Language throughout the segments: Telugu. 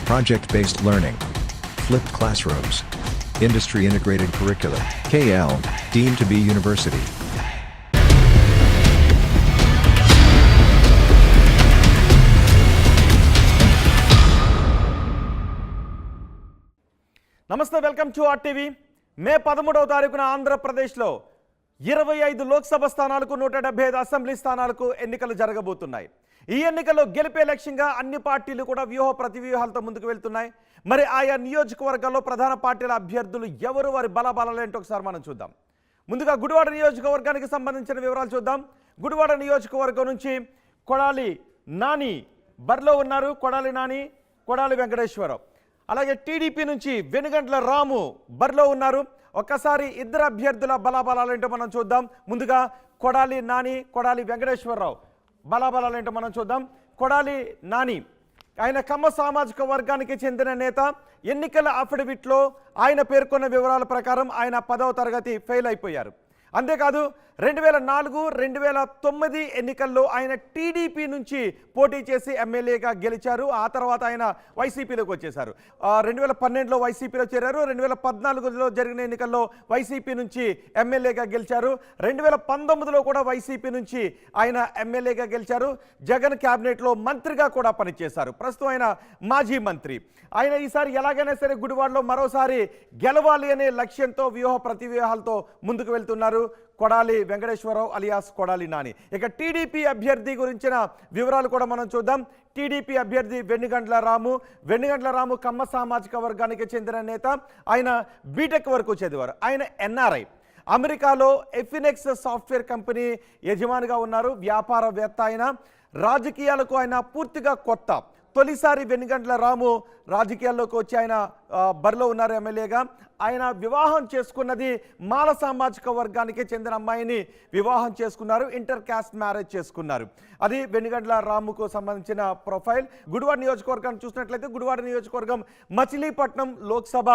project-based learning, flipped classrooms, industry-integrated curricula, KL, deemed to be university. నమస్తే వెల్కమ్ టు RTV. మే 13వ తారీఖున ఆంధ్రప్రదేశ్లో 25 లోక్సభ స్థానాలకు 175 అసెంబ్లీ స్థానాలకు ఎన్నికలు జరగబోతున్నాయి. ఈ ఎన్నికల్లో గెలిపే లక్ష్యంగా అన్ని పార్టీలు కూడా వ్యూహ ప్రతివ్యూహాలతో ముందుకు వెళ్తున్నాయి. మరి ఆయా నియోజకవర్గాల్లో ప్రధాన పార్టీల అభ్యర్థులు ఎవరు, వారి బలాబలాలు ఏంటో ఒకసారి మనం చూద్దాం. ముందుగా గుడివాడ నియోజకవర్గానికి సంబంధించిన వివరాలు చూద్దాం. గుడివాడ నియోజకవర్గం నుంచి కొడాలి నాని బరిలో ఉన్నారు. కొడాలి నాని, కొడాలి వెంకటేశ్వరరావు. అలాగే టీడీపీ నుంచి వెనుగంట్ల రాము బరిలో ఉన్నారు. ఒక్కసారి ఇద్దరు అభ్యర్థుల బలాబలాలు ఏంటో మనం చూద్దాం. ముందుగా కొడాలి నాని, కొడాలి వెంకటేశ్వరరావు బలాబలాలు ఏంటో మనం చూద్దాం. కొడాలి నాని ఆయన కమ్మ సామాజిక వర్గానికి చెందిన నేత. ఎన్నికల అఫిడవిట్లో ఆయన పేర్కొన్న వివరాల ప్రకారం ఆయన 10వ తరగతి ఫెయిల్ అయిపోయారు. అంతేకాదు 2004, 2009 ఎన్నికల్లో ఆయన టీడీపీ నుంచి పోటీ చేసి ఎమ్మెల్యేగా గెలిచారు. ఆ తర్వాత ఆయన వైసీపీలోకి వచ్చేశారు. 2012లో వైసీపీలో చేరారు. 2014లో జరిగిన ఎన్నికల్లో వైసీపీ నుంచి ఎమ్మెల్యేగా గెలిచారు. 2019లో కూడా వైసీపీ నుంచి ఆయన ఎమ్మెల్యేగా గెలిచారు. జగన్ క్యాబినెట్లో మంత్రిగా కూడా పనిచేశారు. ప్రస్తుతం ఆయన మాజీ మంత్రి. ఆయన ఈసారి ఎలాగైనా సరే గుడివాడలో మరోసారి గెలవాలి అనే లక్ష్యంతో వ్యూహ ప్రతివ్యూహాలతో ముందుకు వెళ్తున్నారు కొడాలి వెంకటేశ్వరరావు అలియాస్ కొడాలి నాని. ఇక టీడీపీ అభ్యర్థి గురించిన వివరాలు కూడా మనం చూద్దాం. టీడీపీ అభ్యర్థి వెన్నుగంట్ల రాము. వెన్నుగంట్ల రాము కమ్మ సామాజిక వర్గానికి చెందిన నేత. ఆయన బీటెక్ వరకు చదివారు. ఆయన ఎన్ఆర్ఐ. అమెరికాలో ఎఫినెక్స్ సాఫ్ట్వేర్ కంపెనీ యజమానిగా ఉన్నారు. వ్యాపారవేత్త. ఆయన రాజకీయాలకు ఆయన పూర్తిగా కొత్త. తొలిసారి వెన్నుగంట్ల రాము రాజకీయాల్లోకి వచ్చి ఆయన బరిలో ఉన్నారు ఎమ్మెల్యేగా. ఆయన వివాహం చేసుకున్నది మాల సామాజిక వర్గానికి చెందిన అమ్మాయిని వివాహం చేసుకున్నారు. ఇంటర్ క్యాస్ట్ మ్యారేజ్ చేసుకున్నారు. అది వెన్నుగంట్ల రాముకు సంబంధించిన ప్రొఫైల్. గుడివాడ నియోజకవర్గాన్ని చూసినట్లయితే గుడివాడ నియోజకవర్గం మచిలీపట్నం లోక్సభ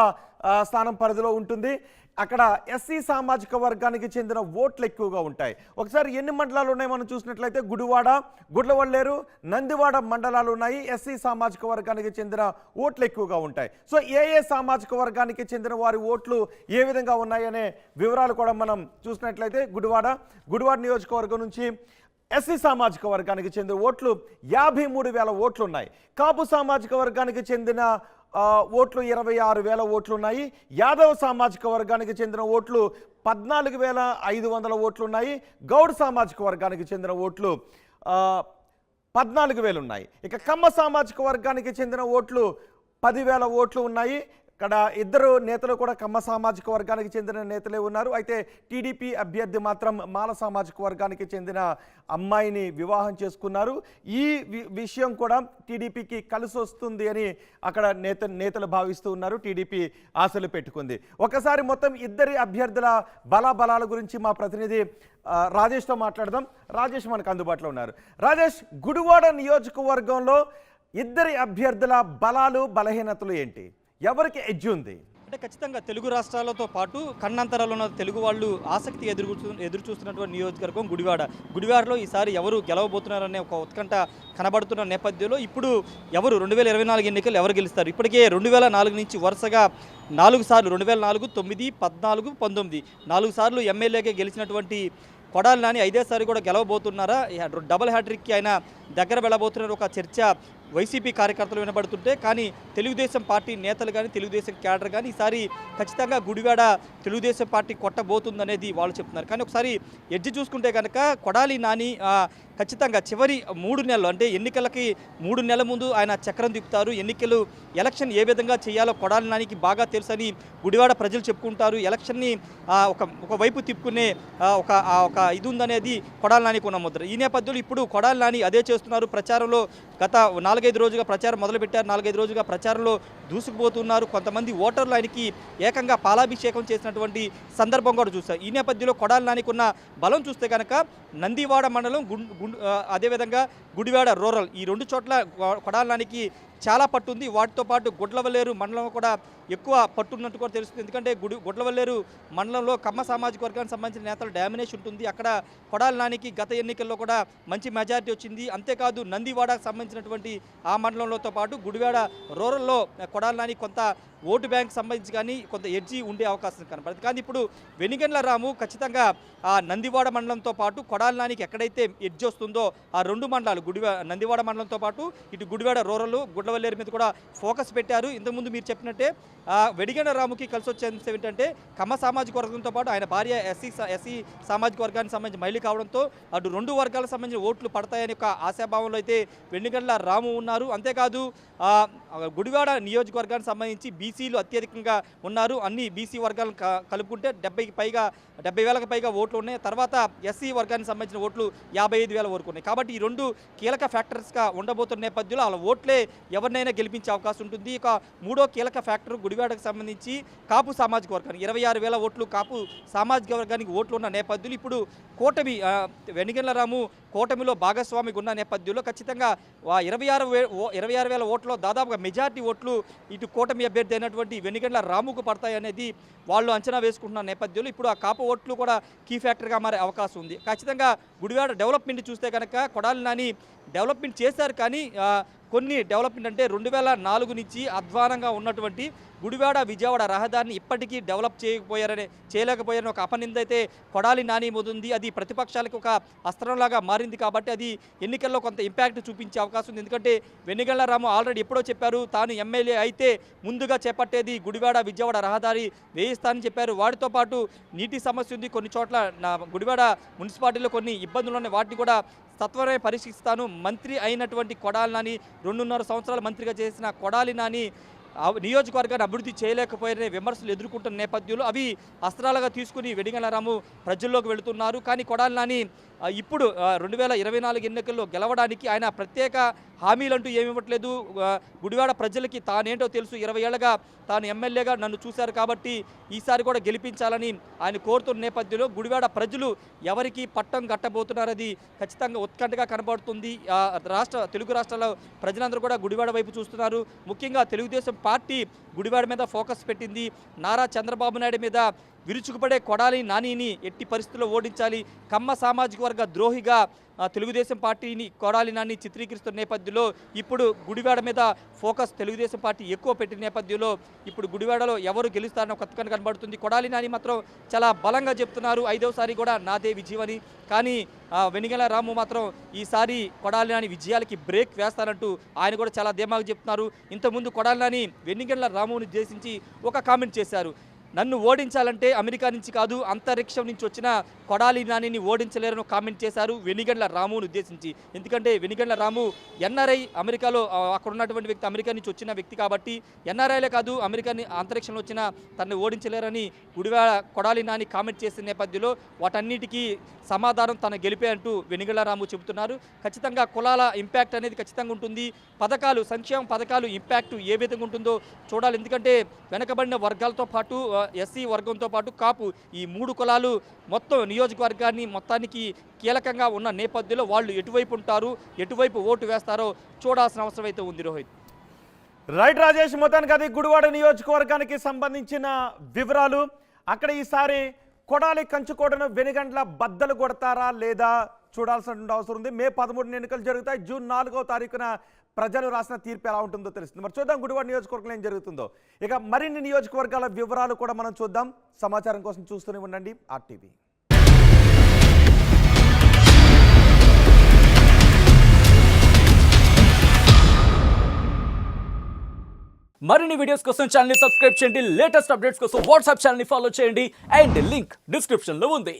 స్థానం పరిధిలో ఉంటుంది. అక్కడ ఎస్సీ సామాజిక వర్గానికి చెందిన ఓట్లు ఎక్కువగా ఉంటాయి. ఒకసారి ఎన్ని మండలాలు ఉన్నాయి మనం చూసినట్లయితే గుడివాడ, గుడ్లవల్లేరు, నందివాడ మండలాలు ఉన్నాయి. ఎస్సీ సామాజిక వర్గానికి చెందిన ఓట్లు ఎక్కువగా ఉంటాయి. సో ఏ సామాజిక వర్గానికి చెందిన వారి ఓట్లు ఏ విధంగా ఉన్నాయనే వివరాలు కూడా మనం చూసినట్లయితే గుడివాడ నియోజకవర్గం నుంచి ఎస్సీ సామాజిక వర్గానికి చెందిన ఓట్లు 53,000 ఓట్లు ఉన్నాయి. కాపు సామాజిక వర్గానికి చెందిన ఓట్లు 26,000 ఓట్లు ఉన్నాయి. యాదవ సామాజిక వర్గానికి చెందిన ఓట్లు 14,500 ఓట్లు ఉన్నాయి. గౌడ్ సామాజిక వర్గానికి చెందిన ఓట్లు 14,000 ఉన్నాయి. ఇక కమ్మ సామాజిక వర్గానికి చెందిన ఓట్లు 10,000 ఓట్లు ఉన్నాయి. ఇక్కడ ఇద్దరు నేతలు కూడా కమ్మ సామాజిక వర్గానికి చెందిన నేతలే ఉన్నారు. అయితే టీడీపీ అభ్యర్థి మాత్రం మాల సామాజిక వర్గానికి చెందిన అమ్మాయిని వివాహం చేసుకున్నారు. ఈ విషయం కూడా టీడీపీకి కలిసి వస్తుంది అని అక్కడ నేతలు భావిస్తూ ఉన్నారు. టీడీపీ ఆశలు పెట్టుకుంది. ఒకసారి మొత్తం ఇద్దరి అభ్యర్థుల బలాబలాల గురించి మా ప్రతినిధి రాజేష్తో మాట్లాడదాం. రాజేష్ మనకు అందుబాటులో ఉన్నారు. రాజేష్, గుడివాడ నియోజకవర్గంలో ఇద్దరి అభ్యర్థుల బలాలు బలహీనతలు ఏంటి? ఎవరికి ఎడ్జ్ ఉంది? అంటే ఖచ్చితంగా తెలుగు రాష్ట్రాలతో పాటు కన్నంతరాలు ఉన్న తెలుగు వాళ్ళు ఆసక్తి ఎదురు చూస్తున్నటువంటి నియోజకవర్గం గుడివాడలో ఈసారి ఎవరు గెలవబోతున్నారనే ఒక ఉత్కంఠ కనబడుతున్న నేపథ్యంలో ఇప్పుడు ఎవరు 2024 ఎన్నికలు ఎవరు గెలుస్తారు? ఇప్పటికే 2004 నుంచి వరుసగా 4 సార్లు 2004, 9, 14, 19 4 సార్లు ఎమ్మెల్యేగా గెలిచినటువంటి కొడాలి నాని 5వ సారి కూడా గెలవబోతున్నారా? డబుల్ హ్యాట్రిక్కి ఆయన దగ్గర వెళ్ళబోతున్నారు ఒక చర్చ వైసీపీ కార్యకర్తలు వినబడుతుంటే, కానీ తెలుగుదేశం పార్టీ నేతలు కానీ తెలుగుదేశం క్యాడర్ కానీ ఈసారి ఖచ్చితంగా గుడివాడ తెలుగుదేశం పార్టీ కొట్టబోతుందనేది వాళ్ళు చెప్తున్నారు. కానీ ఒకసారి ఎడ్జ్ చూసుకుంటే కనుక కొడాలి నాని ఖచ్చితంగా చివరి 3 నెలలు అంటే ఎన్నికలకి 3 నెలల ముందు ఆయన చక్రం తిప్పుతారు. ఎలక్షన్ ఏ విధంగా చేయాలో కొడాలి నానికి బాగా తెలుసని గుడివాడ ప్రజలు చెప్పుకుంటారు. ఎలక్షన్ని ఒక వైపు తిప్పుకునే ఒక ఇది ఉందనేది కొడాలి నానికి ఉన్న ముద్ర. ఈ నేపథ్యంలో ఇప్పుడు కొడాలి నాని అదే చేస్తున్నారు. ప్రచారంలో గత 4-5 రోజులుగా ప్రచారం మొదలుపెట్టారు. 4-5 రోజులుగా ప్రచారంలో దూసుకుపోతున్నారు. కొంతమంది ఓటర్లు ఆయనకి ఏకంగా పాలాభిషేకం చేసినటువంటి సందర్భం కూడా చూస్తారు. ఈ నేపథ్యంలో కొడాలి నానికి ఉన్న బలం చూస్తే కనుక నందివాడ మండలం, అదేవిధంగా గుడివాడ రూరల్, ఈ 2 చోట్ల కొడాలి నానికి చాలా పట్టుంది. వాటితో పాటు గుడ్లవల్లేరు మండలం కూడా ఎక్కువ పట్టున్నట్టు కూడా తెలుస్తుంది. ఎందుకంటే గుడ్లవల్లేరు మండలంలో కమ్మ సామాజిక వర్గానికి సంబంధించిన నేతల డామినేషన్ ఉంటుంది. అక్కడ కొడాలి నానికి గత ఎన్నికల్లో కూడా మంచి మెజారిటీ వచ్చింది. అంతేకాదు నందివాడకు సంబంధించినటువంటి ఆ మండలంలోతో పాటు గుడివాడ రూరల్లో కొడాలి నాని కొంత ఓటు బ్యాంక్ సంబంధించి కానీ కొంత ఎడ్జి ఉండే అవకాశం కనపడుతుంది. కానీ ఇప్పుడు వెనిగండ్ల రాము ఖచ్చితంగా ఆ నందివాడ మండలంతో పాటు కొడాలి నానికి ఎక్కడైతే ఎడ్జి వస్తుందో ఆ రెండు మండలాలు నందివాడ మండలంతో పాటు ఇటు గుడివాడ రూరల్ గుడ్లవల్లేరు మీద కూడా ఫోకస్ పెట్టారు. ఇంతకుముందు మీరు చెప్పినట్టే వెనిగండ్ల రాముకి కలిసి వచ్చే అంశం ఏంటంటే కమ్మ సామాజిక వర్గంతో పాటు ఆయన భార్య ఎస్సీ సామాజిక వర్గానికి సంబంధించి మహిళ కావడంతో అటు రెండు వర్గాలకు సంబంధించిన ఓట్లు పడతాయని ఒక ఆశాభావంలో అయితే వెనిగండ్ల రాము ఉన్నారు. అంతేకాదు గుడివాడ నియోజకవర్గానికి సంబంధించి బీసీలు అత్యధికంగా ఉన్నారు. అన్ని బీసీ వర్గాలను కలుపుకుంటే 70,000కు పైగా ఓట్లు ఉన్నాయి. తర్వాత ఎస్సీ వర్గానికి సంబంధించిన ఓట్లు 55,000 వరకు ఉన్నాయి. కాబట్టి ఈ రెండు కీలక ఫ్యాక్టర్స్గా ఉండబోతున్న నేపథ్యంలో వాళ్ళ ఓట్లే ఎవరినైనా గెలిపించే అవకాశం ఉంటుంది. ఇక మూడో కీలక ఫ్యాక్టర్ గుడివాడకు సంబంధించి కాపు సామాజిక వర్గానికి 26,000 ఓట్లు కాపు సామాజిక వర్గానికి ఓట్లు ఉన్న నేపథ్యంలో ఇప్పుడు కూటమి వెనిగండ్ల రాము కూటమిలో భాగస్వామిగా ఉన్న నేపథ్యంలో ఖచ్చితంగా 26,000 ఓట్లో దాదాపుగా మెజార్టీ ఓట్లు ఇటు కూటమి అభ్యర్థి అయినటువంటి వెనిగండ్ల రాముకు పడతాయనేది వాళ్ళు అంచనా వేసుకుంటున్న నేపథ్యంలో ఇప్పుడు ఆ కాపు ఓట్లు కూడా కీ ఫ్యాక్టర్గా మారే అవకాశం ఉంది. ఖచ్చితంగా గుడివాడ డెవలప్మెంట్ చూస్తే కనుక కొడాలి నాని డెవలప్మెంట్ చేశారు. కానీ కొన్ని డెవలప్మెంట్ అంటే 2004 నుంచి అధ్వానంగా ఉన్నటువంటి గుడివాడ విజయవాడ రహదారిని ఇప్పటికీ డెవలప్ చేయలేకపోయారని ఒక అపనింద అయితే కొడాలి నాని మొదుంది. అది ప్రతిపక్షాలకు ఒక అస్త్రంలాగా మారింది. కాబట్టి అది ఎన్నికల్లో కొంత ఇంపాక్ట్ చూపించే అవకాశం ఉంది. ఎందుకంటే వెనిగండ్ల రాము ఆల్రెడీ ఎప్పుడో చెప్పారు తాను ఎమ్మెల్యే అయితే ముందుగా చేపట్టేది గుడివాడ విజయవాడ రహదారి వేయిస్తానని చెప్పారు. వాటితో పాటు నీటి సమస్య ఉంది. కొన్ని చోట్ల గుడివాడ మున్సిపాలిటీలో కొన్ని ఇబ్బందులు ఉన్నాయి. వాటిని కూడా సత్వరమే పరీక్షిస్తాను. మంత్రి అయినటువంటి కొడాలి నాని 2.5 సంవత్సరాలు మంత్రిగా చేసిన కొడాలి నాని నియోజకవర్గాన్ని అభివృద్ధి చేయలేకపోయారనే విమర్శలు ఎదుర్కొంటున్న నేపథ్యంలో అవి అస్త్రాలుగా తీసుకుని వెనిగండ్ల రాము ప్రజల్లోకి వెళుతున్నారు. కానీ కొడాలి నాని ఇప్పుడు 2024 ఎన్నికల్లో గెలవడానికి ఆయన ప్రత్యేక హామీలంటూ ఏమి ఇవ్వట్లేదు. గుడివాడ ప్రజలకి తానేంటో తెలుసు. 20 ఏళ్ళగా తాను ఎమ్మెల్యేగా నన్ను చూశారు కాబట్టి ఈసారి కూడా గెలిపించాలని ఆయన కోరుతున్న నేపథ్యంలో గుడివాడ ప్రజలు ఎవరికి పట్టం కట్టబోతున్నారది ఖచ్చితంగా ఉత్కంఠగా కనబడుతుంది. తెలుగు రాష్ట్రాల ప్రజలందరూ కూడా గుడివాడ వైపు చూస్తున్నారు. ముఖ్యంగా తెలుగుదేశం పార్టీ గుడివాడ మీద ఫోకస్ పెట్టింది. నారా చంద్రబాబు నాయుడు మీద విరుచుకుపడే కొడాలి నానిని ఎట్టి పరిస్థితుల్లో ఓడించాలి. కమ్మ సామాజిక వర్గ ద్రోహిగా తెలుగుదేశం పార్టీని కొడాలి నాని చిత్రీకరిస్తున్న నేపథ్యంలో ఇప్పుడు గుడివాడ మీద ఫోకస్ తెలుగుదేశం పార్టీ ఎక్కువ పెట్టిన నేపథ్యంలో ఇప్పుడు గుడివాడలో ఎవరు గెలుస్తారని ఒక ఉత్కంఠ కనబడుతుంది. కొడాలి నాని మాత్రం చాలా బలంగా చెప్తున్నారు 5వసారి కూడా నాదే విజయమని. కానీ వెనిగండ్ల రాము మాత్రం ఈసారి కొడాలి నాని విజయాలకి బ్రేక్ వేస్తారంటూ ఆయన కూడా చాలా ధీమాగా చెప్తున్నారు. ఇంతకుముందు కొడాలి నాని వెనిగండ్ల రాముని ఉద్దేశించి ఒక కామెంట్ చేశారు. నన్ను ఓడించాలంటే అమెరికా నుంచి కాదు అంతరిక్షం నుంచి వచ్చిన కొడాలి నానిని ఓడించలేరని కామెంట్ చేశారు వెనిగండ్ల రామును ఉద్దేశించి. ఎందుకంటే వెనిగండ్ల రాము ఎన్ఆర్ఐ అమెరికాలో అక్కడ ఉన్నటువంటి వ్యక్తి అమెరికా నుంచి వచ్చిన వ్యక్తి కాబట్టి ఎన్ఆర్ఐలే కాదు అమెరికాని అంతరిక్షంలో వచ్చిన తనని ఓడించలేరని గుడివాడ కొడాలి నాని కామెంట్ చేసిన నేపథ్యంలో వాటన్నిటికీ సమాధానం తన గెలిపే అంటూ వెనిగండ్ల రాము చెబుతున్నారు. ఖచ్చితంగా కులాల ఇంపాక్ట్ అనేది ఖచ్చితంగా ఉంటుంది. సంక్షేమ పథకాలు ఇంపాక్ట్ ఏ విధంగా ఉంటుందో చూడాలి. ఎందుకంటే వెనకబడిన వర్గాలతో పాటు ఎస్సీ వర్గంతో పాటు కాపు ఈ 3 కులాలు మొత్తం నియోజకవర్గాన్ని మొత్తానికి కీలకంగా ఉన్న నేపథ్యంలో వాళ్ళు ఎటువైపు ఉంటారు, ఎటువైపు ఓటు వేస్తారో చూడాల్సిన అవసరం అయితే ఉంది. రోహిత్ రైట్ రాజేష్, మొత్తానికి అది గుడివాడ నియోజకవర్గానికి సంబంధించిన వివరాలు. అక్కడ ఈసారి కొడాలి కంచుకోటను వెనిగండ్ల బద్దలు కొడతారా లేదా చూడాల్సిన అవసరం ఉంది. మే 13 ఎన్నికలు జరుగుతాయి. జూన్ 4వ తారీఖున ప్రజలు రాసిన తీర్పు ఎలా ఉంటుందో తెలుస్తుంది. మరి చూద్దాం గుడివాడ నియోజకవర్గంలో ఏం జరుగుతుందో. ఇక మరిన్ని నియోజకవర్గాల వివరాలు కూడా మనం చూద్దాం. సమాచారం కోసం చూస్తూనే ఉండండి RTV. మరిన్ని వీడియోస్ కోసం ఛానల్ ని సబ్స్క్రైబ్ చేయండి. లేటెస్ట్ అప్డేట్స్ కోసం వాట్సాప్ ఛానల్ ని ఫాలో చేయండి. అండ్ లింక్ డిస్క్రిప్షన్ లో ఉంది.